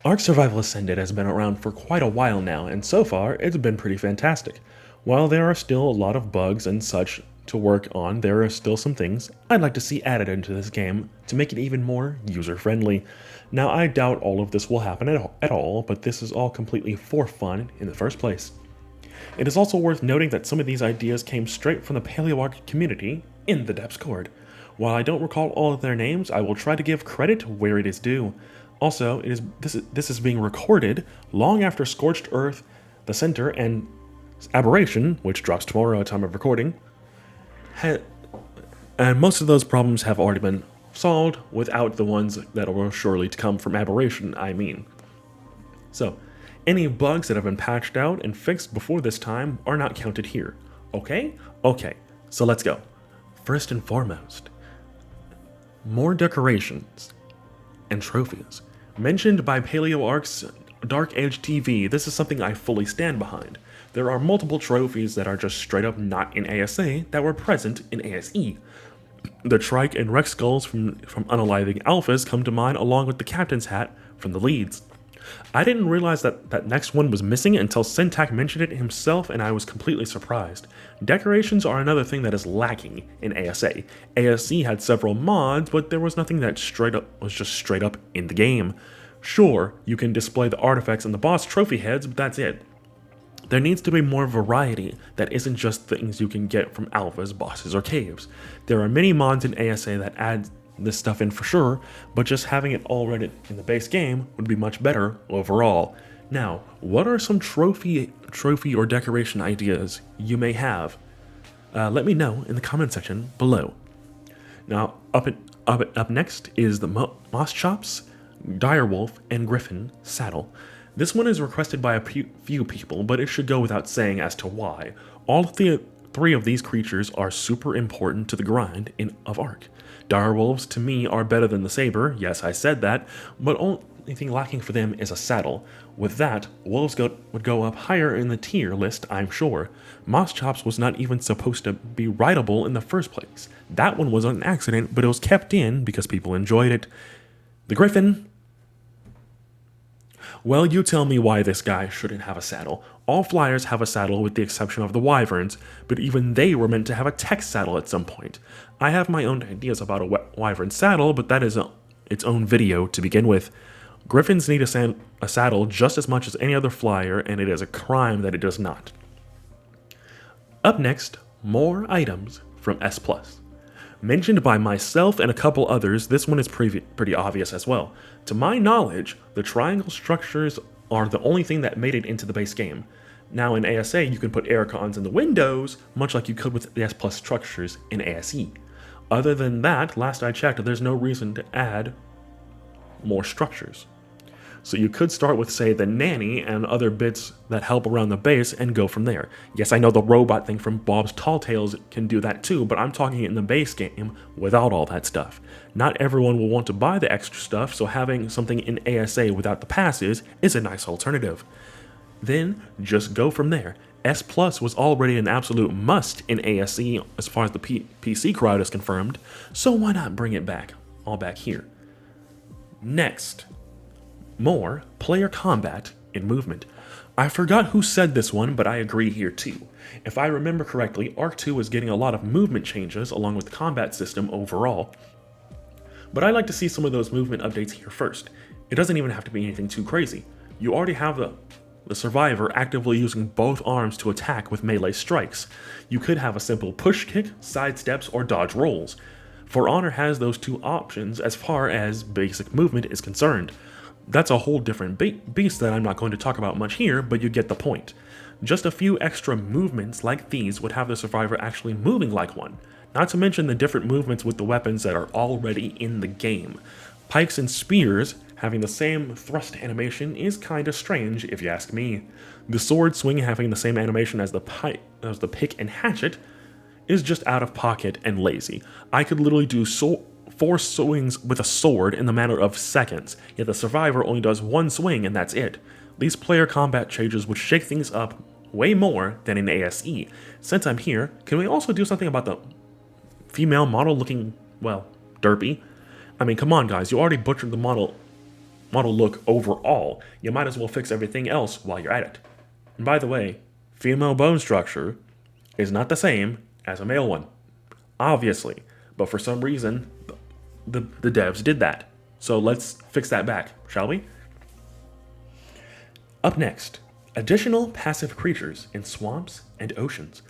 Ark Survival Ascended has been around for quite a while now, and so far, it's been pretty fantastic. While there are still a lot of bugs and such to work on, there are still some things I'd like to see added into this game to make it even more user-friendly. Now, I doubt all of this will happen at all, but this is all completely for fun in the first place. It is also worth noting that some of these ideas came straight from the Paleo Ark community in the Discord. While I don't recall all of their names, I will try to give credit where it is due. Also, this is being recorded long after Scorched Earth, The Center, and Aberration, which drops tomorrow at time of recording, and most of those problems have already been solved without the ones that will surely to come from Aberration, I mean. So, any bugs that have been patched out and fixed before this time are not counted here. Okay? Okay, so let's go. First and foremost, more decorations and trophies. Mentioned by Paleo Ark's Dark Age TV, this is something I fully stand behind. There are multiple trophies that are just straight up not in ASA that were present in ASE. The Trike and Rex skulls from Unaliving Alphas come to mind, along with the Captain's Hat from the leads. I didn't realize that next one was missing until Syntac mentioned it himself, and I was completely surprised. Decorations are another thing that is lacking in ASA. ASE had several mods, but there was nothing that was just straight up in the game. Sure, you can display the artifacts and the boss trophy heads, but that's it. There needs to be more variety that isn't just things you can get from alphas, bosses, or caves. There are many mods in ASA that add this stuff in for sure, but just having it all ready in the base game would be much better overall. Now, what are some trophy or decoration ideas you may have? Let me know in the comment section below. Now, up next is the Moss Chops, Direwolf, and Griffin saddle. This one is requested by a few people, but it should go without saying as to why. All of the three of these creatures are super important to the grind of Ark. Direwolves, to me, are better than the Saber, yes, I said that, but only thing lacking for them is a saddle. With that, wolves would go up higher in the tier list, I'm sure. Moss Chops was not even supposed to be rideable in the first place. That one was an accident, but it was kept in because people enjoyed it. The Griffin. Well, you tell me why this guy shouldn't have a saddle. All flyers have a saddle with the exception of the Wyverns, but even they were meant to have a tech saddle at some point. I have my own ideas about a Wyvern saddle, but that is its own video to begin with. Griffins need a saddle just as much as any other flyer, and it is a crime that it does not. Up next, more items from S+. Mentioned by myself and a couple others, this one is pretty obvious as well. To my knowledge, the triangle structures are the only thing that made it into the base game. Now in ASA, you can put aircons in the windows, much like you could with the S+ structures in ASE. Other than that, last I checked, there's no reason to add more structures. So you could start with, say, the nanny and other bits that help around the base and go from there. Yes, I know the robot thing from Bob's Tall Tales can do that too, but I'm talking in the base game without all that stuff. Not everyone will want to buy the extra stuff, so having something in ASA without the passes is a nice alternative. Then, just go from there. S Plus was already an absolute must in ASE as far as the PC crowd is confirmed, so why not bring it back, all back here. Next. More player combat and movement. I forgot who said this one, but I agree here too. If I remember correctly, Ark 2 is getting a lot of movement changes along with the combat system overall. But I'd like to see some of those movement updates here first. It doesn't even have to be anything too crazy. You already have the survivor actively using both arms to attack with melee strikes. You could have a simple push kick, sidesteps, or dodge rolls. For Honor has those two options as far as basic movement is concerned. That's a whole different beast that I'm not going to talk about much here, but you get the point. Just a few extra movements like these would have the survivor actually moving like one, not to mention the different movements with the weapons that are already in the game. Pikes and spears having the same thrust animation is kinda strange if you ask me. The sword swing having the same animation as the pick and hatchet is just out of pocket and lazy. I could literally do 4 swings with a sword in the matter of seconds, yet the survivor only does 1 swing and that's it. These player combat changes would shake things up way more than in ASE. Since I'm here, can we also do something about the female model looking, well, derpy? I mean, come on guys, you already butchered the model model look overall, you might as well fix everything else while you're at it. And by the way, female bone structure is not the same as a male one, obviously, but for some reason, the devs did that. So let's fix that back, shall we? Up next, additional passive creatures in swamps and oceans.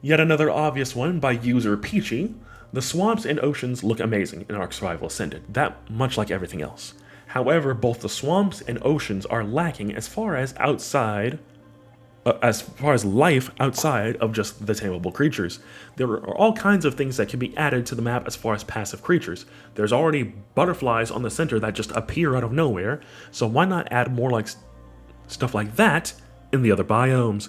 Yet another obvious one by user Peachy. The swamps and oceans look amazing in Ark Survival Ascended, that much like everything else. However, both the swamps and oceans are lacking as far as life outside of just the tameable creatures. There are all kinds of things that can be added to the map as far as passive creatures. There's already butterflies on the center that just appear out of nowhere, so why not add more like stuff like that in the other biomes?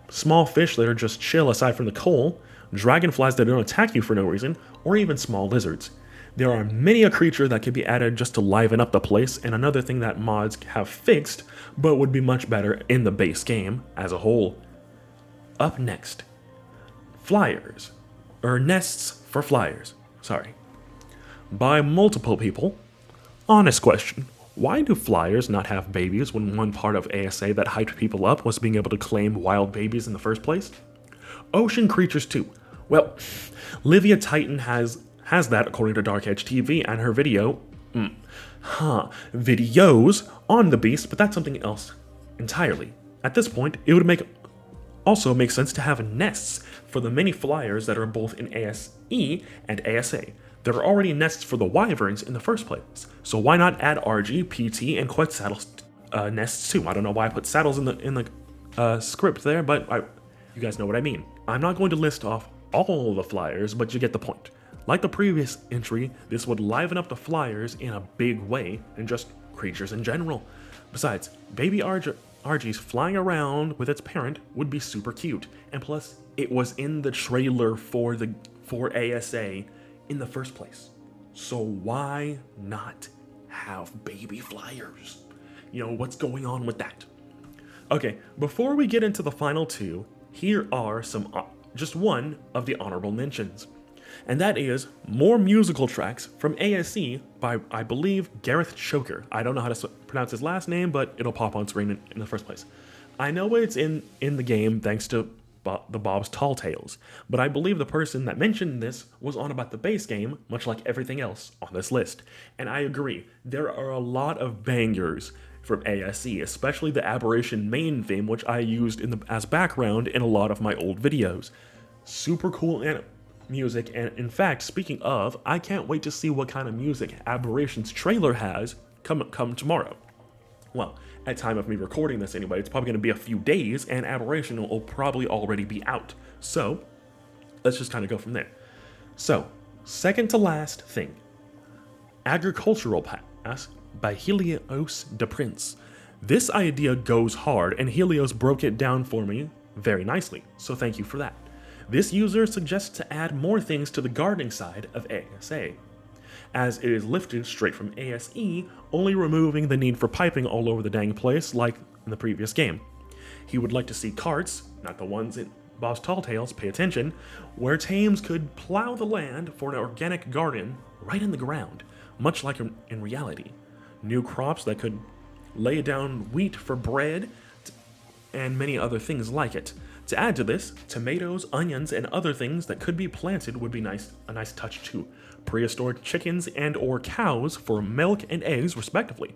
Small fish that are just chill aside from the coal, dragonflies that don't attack you for no reason, or even small lizards. There are many a creature that can be added just to liven up the place, and another thing that mods have fixed, but would be much better in the base game as a whole. Up next, flyers, or nests for flyers, by multiple people. Honest question, why do flyers not have babies when one part of ASA that hyped people up was being able to claim wild babies in the first place? Ocean creatures too. Well, Livia Titan has that according to Dark Edge TV and her videos on the beast, but that's something else entirely. At this point, it would also make sense to have nests for the many flyers that are both in ASE and ASA. There are already nests for the wyverns in the first place, so why not add RG, PT, and Quetzalcoatl nests too? I don't know why I put saddles in the script there, but you guys know what I mean. I'm not going to list off all the flyers, but you get the point. Like the previous entry, this would liven up the flyers in a big way, and just creatures in general. Besides, baby RG's flying around with its parent would be super cute, and plus, it was in the trailer for ASA in the first place. So why not have baby flyers? What's going on with that? Okay, before we get into the final two, here are just one of the honorable mentions. And that is more musical tracks from ASE by, I believe, Gareth Choker. I don't know how to pronounce his last name, but it'll pop on screen in the first place. I know it's in the game thanks to the Bob's Tall Tales, but I believe the person that mentioned this was on about the base game, much like everything else on this list. And I agree, there are a lot of bangers from ASE, especially the Aberration main theme, which I used as background in a lot of my old videos. Super cool music, and in fact, speaking of, I can't wait to see what kind of music Aberration's trailer has come tomorrow. Well, at time of me recording this anyway, it's probably going to be a few days, and Aberration will probably already be out. So, let's just kind of go from there. So, second to last thing, Agricultural Pass by Helios de Prince. This idea goes hard, and Helios broke it down for me very nicely, so thank you for that. This user suggests to add more things to the gardening side of ASA, as it is lifted straight from ASE, only removing the need for piping all over the dang place like in the previous game. He would like to see carts, not the ones in Bob's Tall Tales, pay attention, where tames could plow the land for an organic garden right in the ground, much like in reality. New crops that could lay down wheat for bread, and many other things like it. To add to this, tomatoes, onions, and other things that could be planted would be a nice touch too. Prehistoric chickens and or cows for milk and eggs respectively.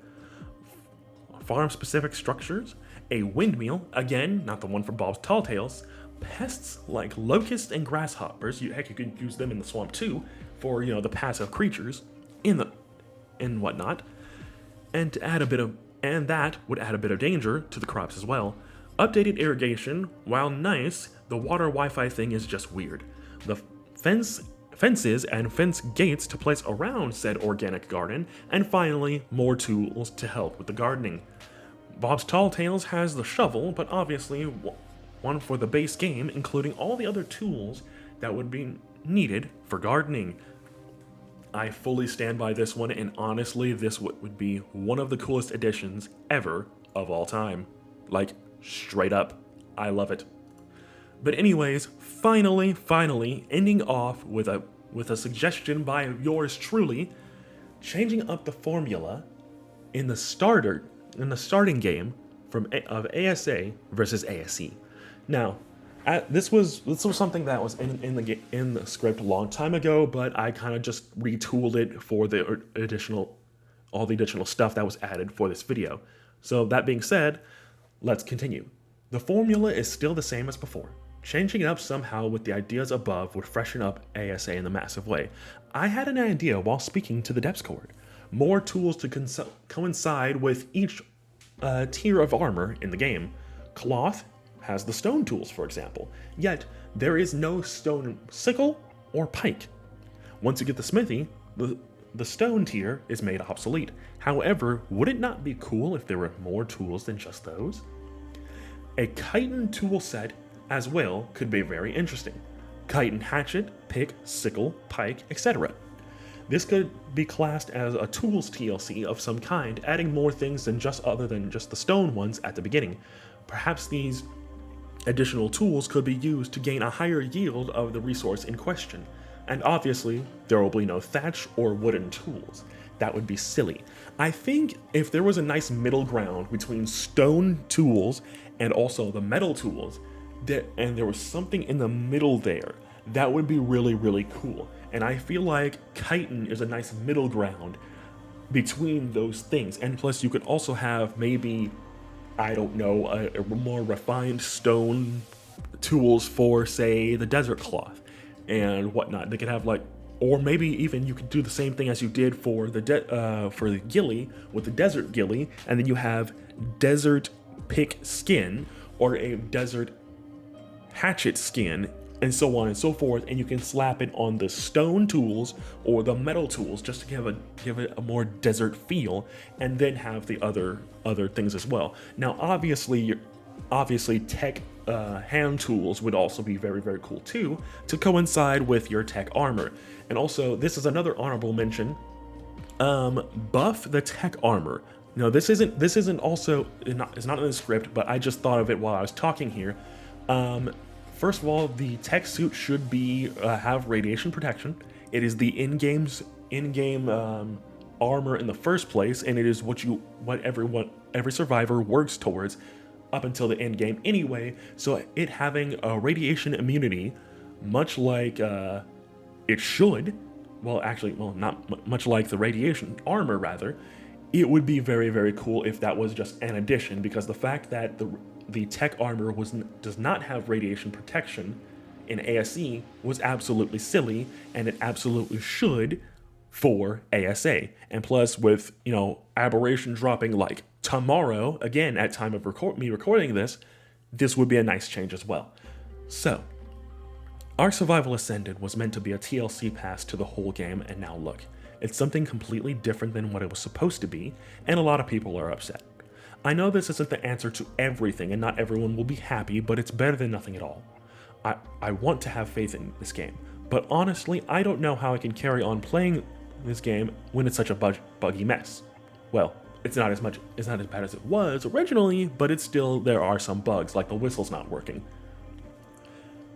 Farm-specific structures, a windmill, again, not the one for Bob's Tall Tales, pests like locusts and grasshoppers, heck, you could use them in the swamp too, for, the passive creatures, and whatnot, and that would add a bit of danger to the crops as well. Updated irrigation, while nice, the water Wi-Fi thing is just weird. The fences and fence gates to place around said organic garden, and finally, more tools to help with the gardening. Bob's Tall Tales has the shovel, but obviously one for the base game, including all the other tools that would be needed for gardening. I fully stand by this one, and honestly, this would be one of the coolest additions ever of all time. Like, straight up, I love it. But anyways, finally, ending off with a suggestion by yours truly, changing up the formula in the starting game of ASA versus ASE. Now, this was something that was in the script a long time ago, but I kind of just retooled it for all the additional stuff that was added for this video. So that being said, let's continue. The formula is still the same as before. Changing it up somehow with the ideas above would freshen up ASA in a massive way. I had an idea while speaking to the Discord. More tools to coincide with each tier of armor in the game. Cloth has the stone tools, for example, yet there is no stone sickle or pike. Once you get the smithy, the stone tier is made obsolete. However, would it not be cool if there were more tools than just those? A chitin tool set as well could be very interesting. Chitin hatchet, pick, sickle, pike, etc. This could be classed as a tools TLC of some kind, adding more things than other than just the stone ones at the beginning. Perhaps these additional tools could be used to gain a higher yield of the resource in question. And obviously, there will be no thatch or wooden tools. That would be silly. I think if there was a nice middle ground between stone tools and also the metal tools, and there was something in the middle there, that would be really, really cool. And I feel like chitin is a nice middle ground between those things. And plus you could also have maybe, I don't know, a more refined stone tools for, say, the desert cloth and whatnot. They could have like, or maybe even you could do the same thing as you did for the ghillie with the desert ghillie, and then you have desert pick skin or a desert hatchet skin, and so on and so forth, and you can slap it on the stone tools or the metal tools just to give it a more desert feel, and then have the other things as well. Now, obviously tech hand tools would also be very, very cool too, to coincide with your tech armor. And also, this is another honorable mention. Buff the tech armor. Now, this isn't also it's not in the script, but I just thought of it while I was talking here. First of all, the tech suit should have radiation protection. It is the in-game armor in the first place, and it is what every survivor works towards up until the end game anyway. So it having a radiation immunity, much like it should, not much like the radiation armor rather, it would be very, very cool if that was just an addition, because the fact that the tech armor does not have radiation protection in ASE was absolutely silly, and it absolutely should for ASA. And plus, with aberration dropping like tomorrow, again at time of me recording this would be a nice change as well. So, Ark Survival Ascended was meant to be a TLC pass to the whole game, and now look, it's something completely different than what it was supposed to be, and a lot of people are upset. I know this isn't the answer to everything, and not everyone will be happy, but it's better than nothing at all. I want to have faith in this game, but honestly, I don't know how I can carry on playing this game when it's such a buggy mess. Well, it's not as bad as it was originally, but there are some bugs, like the whistle's not working.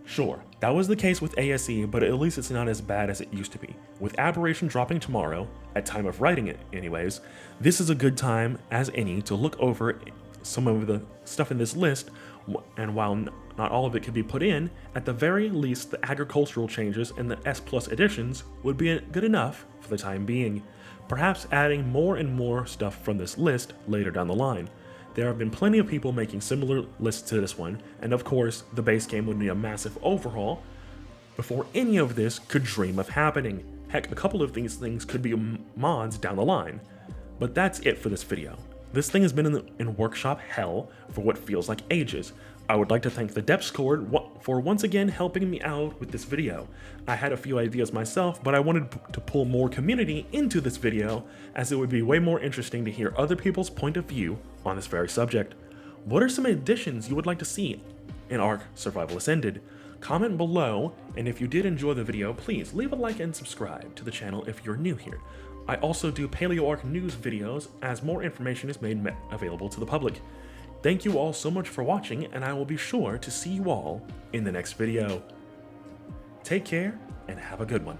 Sure, that was the case with ASE, but at least it's not as bad as it used to be. With Aberration dropping tomorrow, at time of writing it anyways, this is a good time as any to look over some of the stuff in this list, and while not all of it could be put in, at the very least the agricultural changes and the S+ additions would be good enough for the time being, perhaps adding more and more stuff from this list later down the line. There have been plenty of people making similar lists to this one, and of course, the base game would need a massive overhaul before any of this could dream of happening. Heck, a couple of these things could be mods down the line. But that's it for this video. This thing has been in workshop hell for what feels like ages. I would like to thank the Discord for once again helping me out with this video. I had a few ideas myself, but I wanted to pull more community into this video, as it would be way more interesting to hear other people's point of view on this very subject. What are some additions you would like to see in Ark Survival Ascended? Comment below, and if you did enjoy the video, please leave a like and subscribe to the channel if you're new here. I also do Paleo Ark news videos as more information is made available to the public. Thank you all so much for watching, and I will be sure to see you all in the next video. Take care, and have a good one.